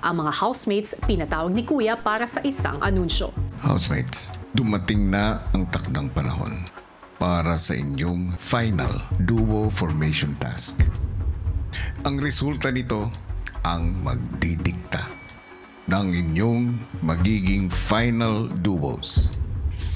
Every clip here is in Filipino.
Ang mga housemates pinatawag ni Kuya para sa isang anunsyo. Housemates, dumating na ang takdang panahon para sa inyong final duo formation task. Ang resulta nito ang magdidikta ng inyong magiging final duos.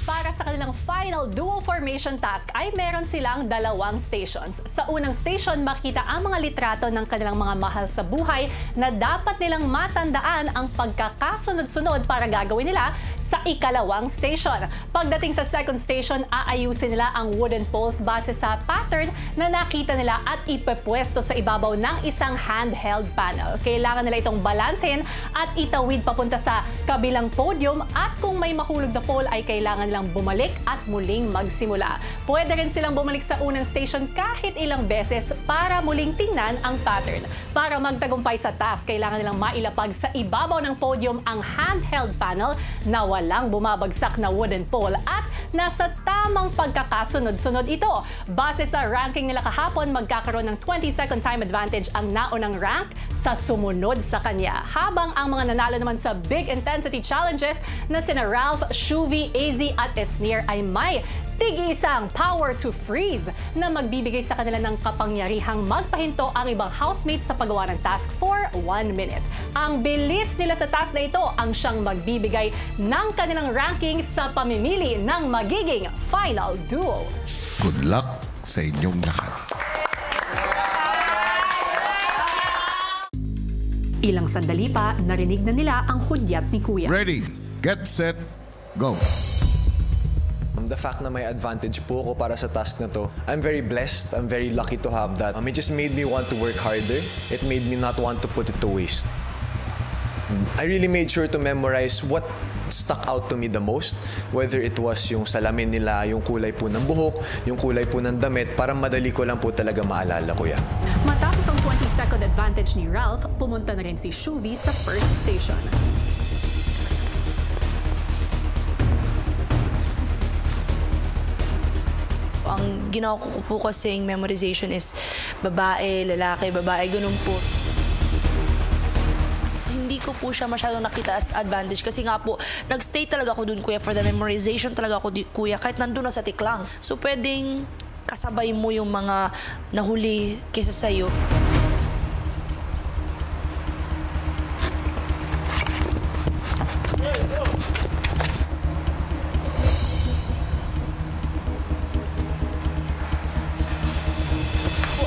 Para sa kanilang final duo formation task ay meron silang 2 stations. Sa unang station, makita ang mga litrato ng kanilang mga mahal sa buhay na dapat nilang matandaan ang pagkakasunod-sunod para gagawin nila sa ikalawang station. Pagdating sa second station, aayusin nila ang wooden poles base sa pattern na nakita nila at ipepwesto sa ibabaw ng isang handheld panel. Kailangan nila itong balansehin at itawid papunta sa kabilang podium at kung may mahulog na pole ay kailangan nilang bumalik at muling magsimula. Pwede rin silang bumalik sa unang station kahit ilang beses para muling tingnan ang pattern. Para magtagumpay sa task, kailangan nilang mailapag sa ibabaw ng podium ang handheld panel na walang bumabagsak na wooden pole at nasa tamang pagkakasunod-sunod ito. Base sa ranking nila kahapon, magkakaroon ng 20-second time advantage ang naunang rank sa sumunod sa kanya. Habang ang mga nanalo naman sa big intensity challenges na sina Ralph, Shuvi, AZ at Esnir ay may tig-isang power to freeze na magbibigay sa kanila ng kapangyarihang magpahinto ang ibang housemates sa paggawa ng task for 1 minute. Ang bilis nila sa task na ito ang siyang magbibigay ng kanilang ranking sa pamimili ng magiging final duo. Good luck sa inyong lahat. Ilang sandali pa, narinig na nila ang hudyat ni Kuya. Ready, get set, go! The fact na may advantage po ako para sa task na to, I'm very blessed, I'm very lucky to have that. It just made me want to work harder. It made me not want to put it to waste. I really made sure to memorize what stuck out to me the most, whether it was yung salamin nila, yung kulay po ng buhok, yung kulay po ng damit, para madali ko lang po talaga maalala ko yan. Matapos ang 20-second advantage ni Ralph, pumunta na rin si Shuvi sa first station. Ang ginawa ko po kasing memorization is babae, lalaki, babae, ganun po. Hindi ko po siya masyadong nakita as advantage kasi nga po, nag-stay talaga ako dun, Kuya, for the memorization talaga ako, Kuya, kahit nandun na sa tiklang. So, pwedeng kasabay mo yung mga nahuli kesa sa'yo.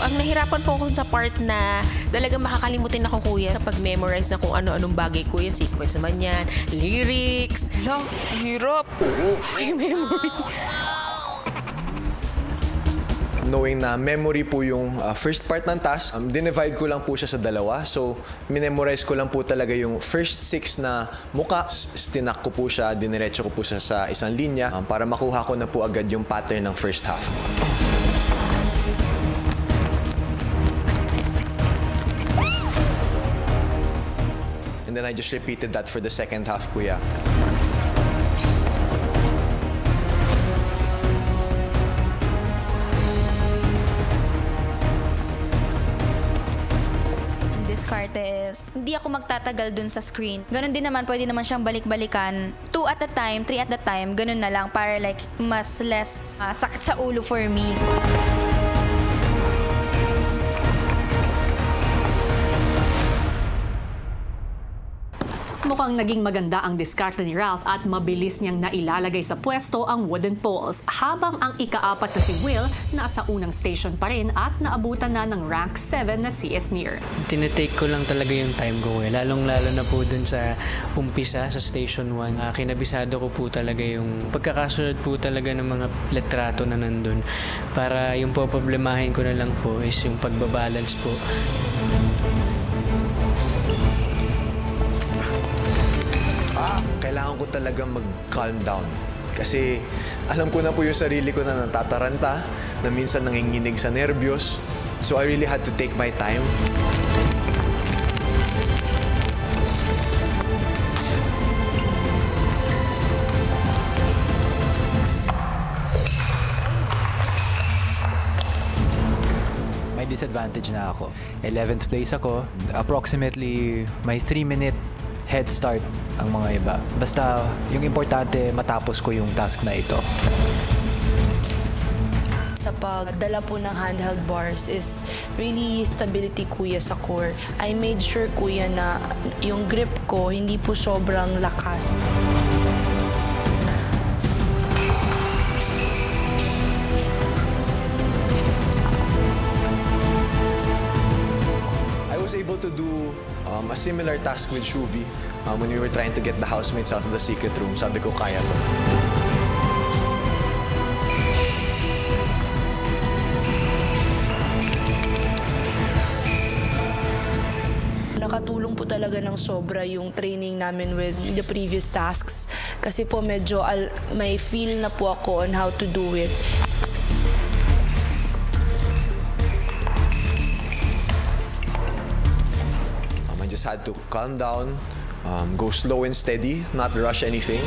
Ang nahirapan po ako sa part na talagang makakalimutin ako, Kuya, sa pag-memorize na kung ano-anong bagay, Kuya. Sequence naman yan, lyrics. Lang, hirap. May memory. Knowing na memory po yung first part ng task, dinivide ko lang po siya sa 2. So, minemorize ko lang po talaga yung first 6 na muka. Stinak ko po siya, diniretso ko po siya sa isang linya para makuha ko na po agad yung pattern ng first half. And then I just repeated that for the second half, Kuya. Diskarte is, hindi ako magtatagal dun sa screen. Ganon din naman, pwede naman siyang balik-balikan. 2 at a time, 3 at a time, ganun na lang para like mas less sakit sa ulo for me. Mukhang naging maganda ang diskarte ni Ralph at mabilis niyang nailalagay sa pwesto ang wooden poles, habang ang ika-4 na si Will nasa unang station pa rin at naabutan na ng rank 7 na si Esnir. Tinetake ko lang talaga yung time ko, lalong-lalo na po dun sa umpisa sa station 1. Kinabisado ko po talaga yung pagkakasunod po talaga ng mga litrato na nandun, para yung poproblemahin ko na lang po is yung pagbabalance po. Kailangan ko talaga mag-calm down. Kasi alam ko na po yung sarili ko na natataranta, na minsan nanginginig sa nervyos. So I really had to take my time. May disadvantage na ako. 11th place ako. Approximately, may 3-minute head start ang mga iba. Basta yung importante matapos ko yung task na ito. Sa pagdala po ng handheld bars is really stability, kuya, sa core. I made sure, kuya, na yung grip ko hindi po sobrang lakas. I was able to do a similar task with Shuvi when we were trying to get the housemates out of the secret room. Sabi ko, kaya to. Nakatulong po talaga ng sobra yung training namin with the previous tasks. Kasi po medyo may feel na po ako on how to do it. I just had to calm down, go slow and steady, not rush anything.